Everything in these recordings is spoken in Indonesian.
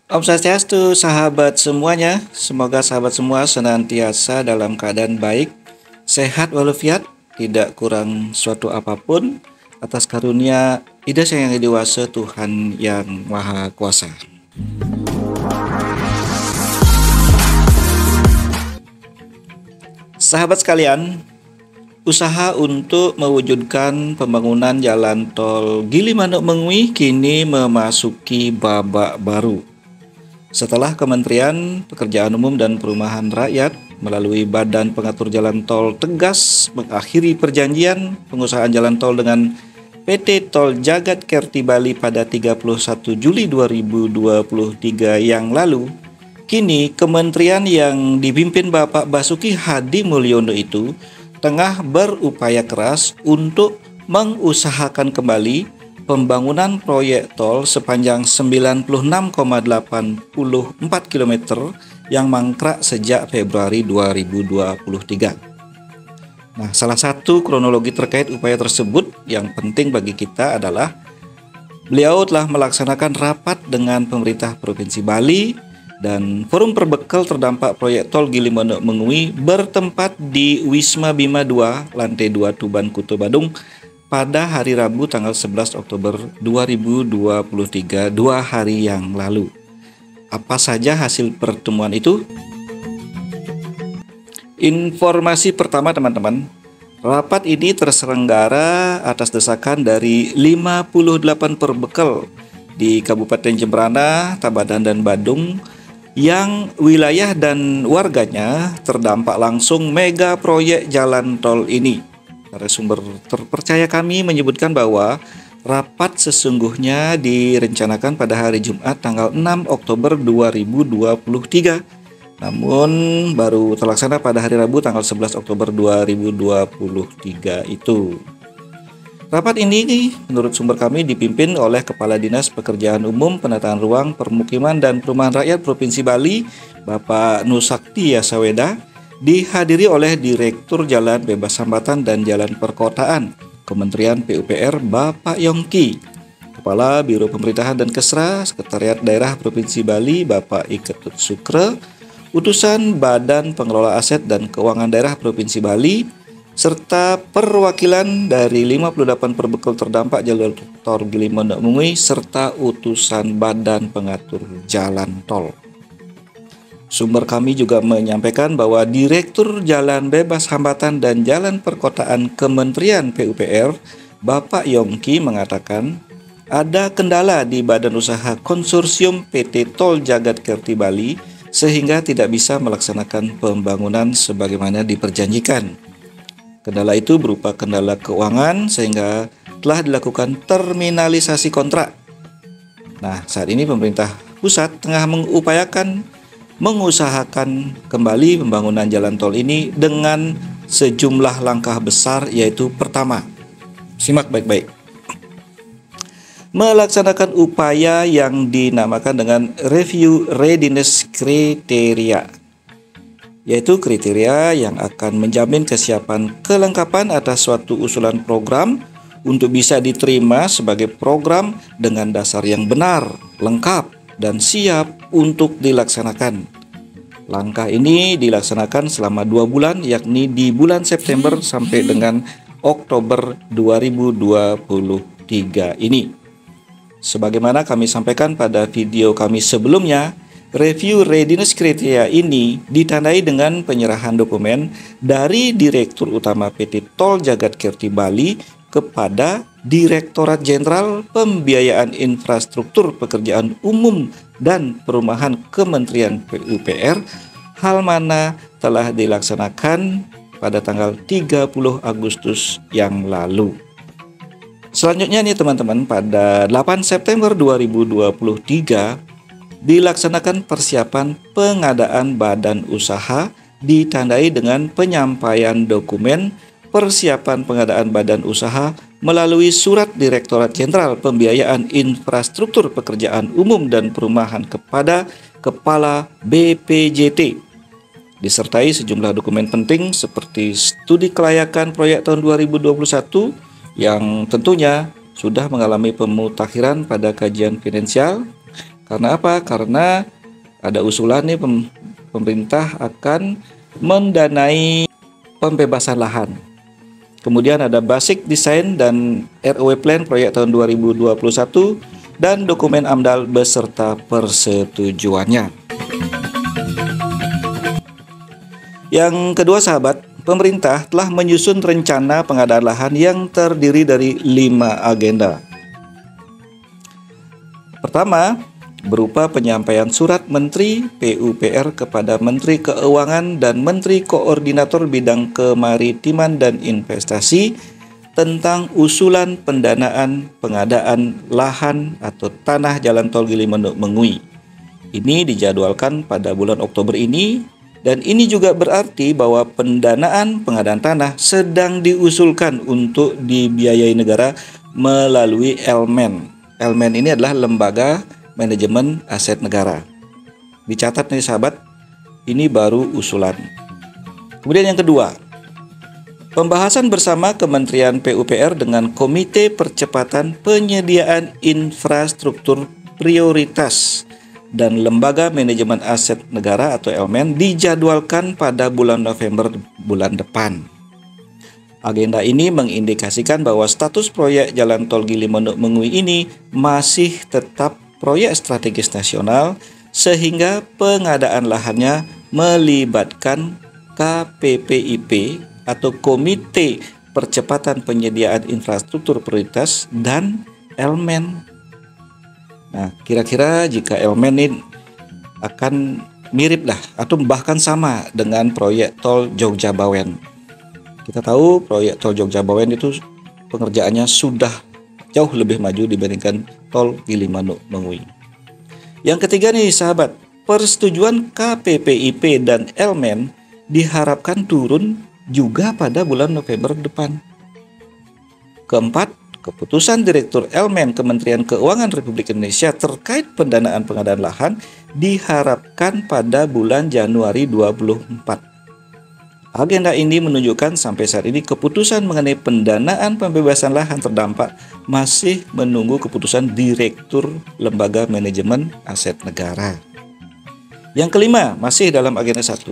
Om Swastiastu, sahabat semuanya. Semoga sahabat semua senantiasa dalam keadaan baik, sehat walafiat, tidak kurang suatu apapun atas karunia ida yang dewasa Tuhan yang Maha Kuasa. Sahabat sekalian, usaha untuk mewujudkan pembangunan jalan tol Gilimanuk-Mengwi kini memasuki babak baru. Setelah Kementerian Pekerjaan Umum dan Perumahan Rakyat melalui Badan Pengatur Jalan Tol tegas mengakhiri perjanjian pengusahaan jalan tol dengan PT Tol Jagat Kerti Bali pada 31 Juli 2023 yang lalu, kini kementerian yang dipimpin Bapak Basuki Hadi Mulyono itu tengah berupaya keras untuk mengusahakan kembali pembangunan proyek tol sepanjang 96,84 km yang mangkrak sejak Februari 2023. Nah, salah satu kronologi terkait upaya tersebut yang penting bagi kita adalah beliau telah melaksanakan rapat dengan pemerintah Provinsi Bali dan forum perbekal terdampak proyek tol Gilimanuk-Mengwi bertempat di Wisma Bima 2, lantai 2 Tuban Kuto Badung pada hari Rabu tanggal 11 Oktober 2023, 2 hari yang lalu. Apa saja hasil pertemuan itu? Informasi pertama teman-teman, rapat ini terselenggara atas desakan dari 58 perbekal di Kabupaten Jemberana, Tabanan, dan Badung yang wilayah dan warganya terdampak langsung mega proyek jalan tol ini. Sumber terpercaya kami menyebutkan bahwa rapat sesungguhnya direncanakan pada hari Jumat tanggal 6 Oktober 2023, namun baru terlaksana pada hari Rabu tanggal 11 Oktober 2023 itu. Rapat ini menurut sumber kami dipimpin oleh Kepala Dinas Pekerjaan Umum, Penataan Ruang, Permukiman dan Perumahan Rakyat Provinsi Bali, Bapak Nusakti Yasaweda, dihadiri oleh Direktur Jalan Bebas Hambatan dan Jalan Perkotaan Kementerian PUPR Bapak Yongki, Kepala Biro Pemerintahan dan Kesra Sekretariat Daerah Provinsi Bali Bapak Iketut Sukre, utusan Badan Pengelola Aset dan Keuangan Daerah Provinsi Bali, serta perwakilan dari 58 perbekal terdampak jalur tol Gilimanuk-Mengwi serta utusan Badan Pengatur Jalan Tol. Sumber kami juga menyampaikan bahwa Direktur Jalan Bebas Hambatan dan Jalan Perkotaan Kementerian PUPR, Bapak Yongki, mengatakan ada kendala di Badan Usaha Konsorsium PT Tol Jagat Kerti Bali sehingga tidak bisa melaksanakan pembangunan sebagaimana diperjanjikan. Kendala itu berupa kendala keuangan sehingga telah dilakukan terminalisasi kontrak. Nah, saat ini pemerintah pusat tengah mengusahakan kembali pembangunan jalan tol ini dengan sejumlah langkah besar, yaitu pertama, simak baik-baik, melaksanakan upaya yang dinamakan dengan Review Readiness Criteria, yaitu kriteria yang akan menjamin kesiapan kelengkapan atas suatu usulan program untuk bisa diterima sebagai program dengan dasar yang benar, lengkap, dan siap untuk dilaksanakan. Langkah ini dilaksanakan selama 2 bulan, yakni di bulan September sampai dengan Oktober 2023 ini. Sebagaimana kami sampaikan pada video kami sebelumnya, Review Readiness Criteria ini ditandai dengan penyerahan dokumen dari Direktur Utama PT Tol Jagat Kerti Bali kepada Direktorat Jenderal Pembiayaan Infrastruktur Pekerjaan Umum dan Perumahan Kementerian PUPR, hal mana telah dilaksanakan pada tanggal 30 Agustus yang lalu. Selanjutnya nih teman-teman, pada 8 September 2023 dilaksanakan persiapan pengadaan badan usaha ditandai dengan penyampaian dokumen persiapan pengadaan badan usaha melalui surat Direktorat Jenderal Pembiayaan Infrastruktur Pekerjaan Umum dan Perumahan kepada Kepala BPJT, disertai sejumlah dokumen penting seperti studi kelayakan proyek tahun 2021 yang tentunya sudah mengalami pemutakhiran pada kajian finansial, Karena apa? Karena ada usulan nih pemerintah akan mendanai pembebasan lahan. Kemudian ada Basic Design dan ROW Plan proyek tahun 2021 dan dokumen AMDAL beserta persetujuannya. Yang kedua sahabat, pemerintah telah menyusun rencana pengadaan lahan yang terdiri dari 5 agenda. Pertama, berupa penyampaian surat Menteri PUPR kepada Menteri Keuangan dan Menteri Koordinator Bidang Kemaritiman dan Investasi tentang usulan pendanaan pengadaan lahan atau tanah jalan tol Gili Manuk Mengui. Ini dijadwalkan pada bulan Oktober ini, dan ini juga berarti bahwa pendanaan pengadaan tanah sedang diusulkan untuk dibiayai negara melalui Elmen. Elmen ini adalah lembaga manajemen aset negara. Dicatat nih sahabat, ini baru usulan. Kemudian yang kedua, pembahasan bersama Kementerian PUPR dengan Komite Percepatan Penyediaan Infrastruktur Prioritas dan Lembaga Manajemen Aset Negara atau Elmen dijadwalkan pada bulan November bulan depan. Agenda ini mengindikasikan bahwa status proyek jalan tol Gili Manuk Mengui ini masih tetap proyek strategis nasional, sehingga pengadaan lahannya melibatkan KPPIP atau Komite Percepatan Penyediaan Infrastruktur Prioritas dan Elmen. Nah, kira-kira jika Elmen ini akan mirip lah atau bahkan sama dengan proyek tol Jogja Bawen. Kita tahu proyek tol Jogja Bawen itu pengerjaannya sudah jauh lebih maju dibandingkan tol Gili Manuk Mengui. Yang ketiga nih sahabat, persetujuan KPPIP dan Elmen diharapkan turun juga pada bulan November depan. Keempat, keputusan Direktur Elmen Kementerian Keuangan Republik Indonesia terkait pendanaan pengadaan lahan diharapkan pada bulan Januari 2024. Agenda ini menunjukkan sampai saat ini keputusan mengenai pendanaan pembebasan lahan terdampak masih menunggu keputusan Direktur Lembaga Manajemen Aset Negara. Yang kelima, masih dalam agenda 1.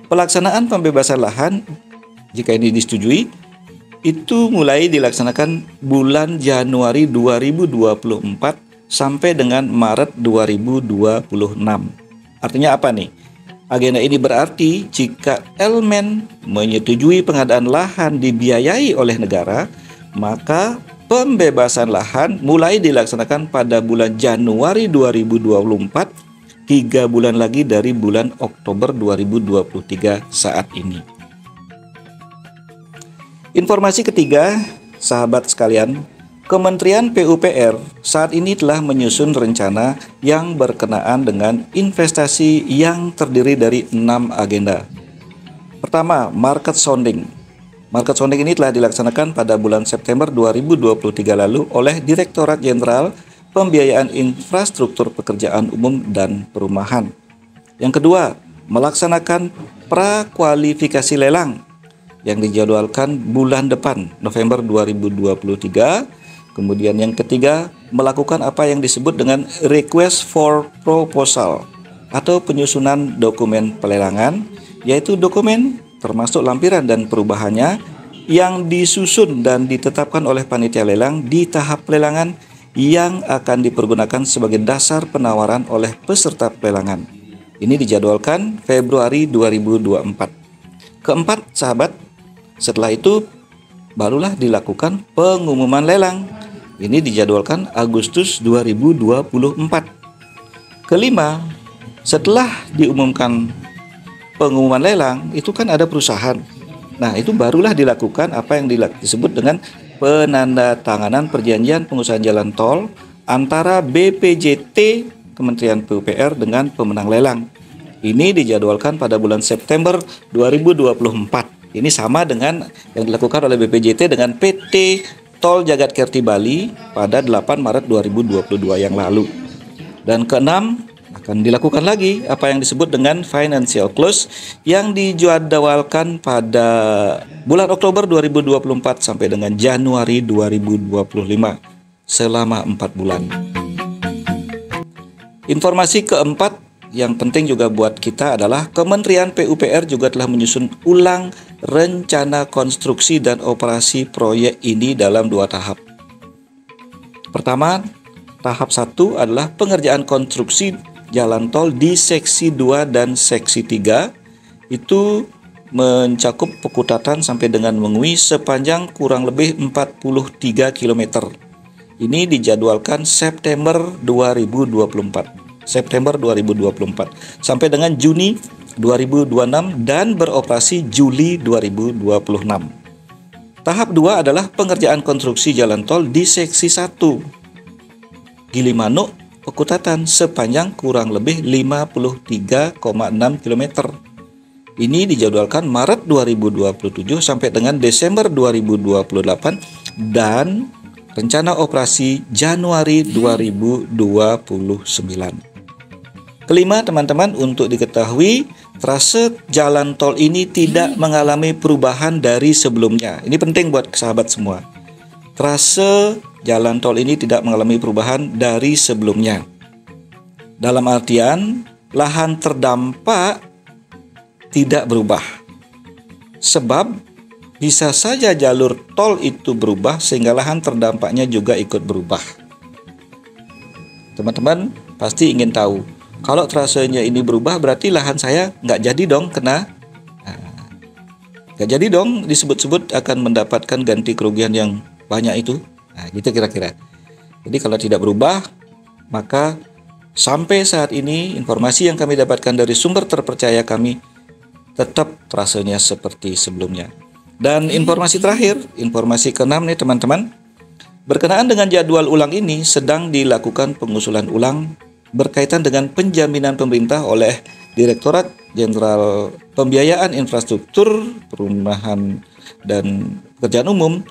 Pelaksanaan pembebasan lahan, jika ini disetujui, itu mulai dilaksanakan bulan Januari 2024 sampai dengan Maret 2026. Artinya apa nih? Agenda ini berarti jika Elmen menyetujui pengadaan lahan dibiayai oleh negara, maka pembebasan lahan mulai dilaksanakan pada bulan Januari 2024, 3 bulan lagi dari bulan Oktober 2023 saat ini. Informasi ketiga, sahabat sekalian, Kementerian PUPR saat ini telah menyusun rencana yang berkenaan dengan investasi yang terdiri dari 6 agenda. Pertama, market sounding. Market sounding ini telah dilaksanakan pada bulan September 2023 lalu oleh Direktorat Jenderal Pembiayaan Infrastruktur Pekerjaan Umum dan Perumahan. Yang kedua, melaksanakan prakualifikasi lelang yang dijadwalkan bulan depan, November 2023. Kemudian yang ketiga, melakukan apa yang disebut dengan request for proposal atau penyusunan dokumen pelelangan, yaitu dokumen termasuk lampiran dan perubahannya yang disusun dan ditetapkan oleh panitia lelang di tahap pelelangan yang akan dipergunakan sebagai dasar penawaran oleh peserta pelelangan. Ini dijadwalkan Februari 2024. Keempat, sahabat, setelah itu barulah dilakukan pengumuman lelang. Ini dijadwalkan Agustus 2024. Kelima, setelah diumumkan pengumuman lelang, itu kan ada perusahaan. Nah, itu barulah dilakukan apa yang disebut dengan penandatanganan perjanjian pengusahaan jalan tol antara BPJT Kementerian PUPR dengan pemenang lelang. Ini dijadwalkan pada bulan September 2024. Ini sama dengan yang dilakukan oleh BPJT dengan PT Tol Jagat Kerti Bali pada 8 Maret 2022 yang lalu. Dan keenam, akan dilakukan lagi apa yang disebut dengan financial close yang dijadwalkan pada bulan Oktober 2024 sampai dengan Januari 2025 selama 4 bulan. Informasi keempat yang penting juga buat kita adalah Kementerian PUPR juga telah menyusun ulang rencana konstruksi dan operasi proyek ini dalam 2 tahap. Pertama, tahap 1 adalah pengerjaan konstruksi jalan tol di seksi 2 dan seksi 3. Itu mencakup Pekutatan sampai dengan Mengui sepanjang kurang lebih 43 km. Ini dijadwalkan September 2024 sampai dengan Juni 2026 dan beroperasi Juli 2026. Tahap 2 adalah pengerjaan konstruksi jalan tol di seksi 1 Gilimanuk Pekutatan sepanjang kurang lebih 53,6 km. Ini dijadwalkan Maret 2027 sampai dengan Desember 2028 dan rencana operasi Januari 2029. Kelima, teman-teman, untuk diketahui, trase jalan tol ini tidak mengalami perubahan dari sebelumnya. Ini penting buat sahabat semua. Trase jalan tol ini tidak mengalami perubahan dari sebelumnya. Dalam artian, lahan terdampak tidak berubah. Sebab bisa saja jalur tol itu berubah sehingga lahan terdampaknya juga ikut berubah. Teman-teman pasti ingin tahu, kalau trasenya ini berubah berarti lahan saya nggak jadi dong nggak jadi dong disebut-sebut akan mendapatkan ganti kerugian yang banyak itu. Nah, gitu kira-kira. Jadi kalau tidak berubah, maka sampai saat ini informasi yang kami dapatkan dari sumber terpercaya kami tetap trasenya seperti sebelumnya. Dan informasi terakhir, informasi ke-6 nih teman-teman. Berkenaan dengan jadwal ulang ini sedang dilakukan pengusulan ulang berkaitan dengan penjaminan pemerintah oleh Direktorat Jenderal Pembiayaan Infrastruktur, Perumahan dan Pekerjaan Umum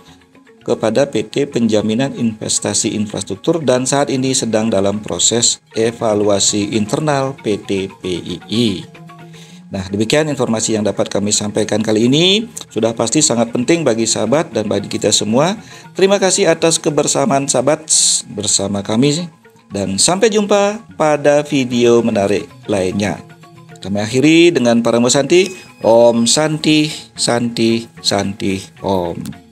kepada PT Penjaminan Investasi Infrastruktur dan saat ini sedang dalam proses evaluasi internal PT PII. Nah, demikian informasi yang dapat kami sampaikan kali ini. Sudah pasti sangat penting bagi sahabat dan bagi kita semua. Terima kasih atas kebersamaan sahabat bersama kami. Dan sampai jumpa pada video menarik lainnya. Kami akhiri dengan Paramo Santi. Om Santi, Santi, Santi, Om.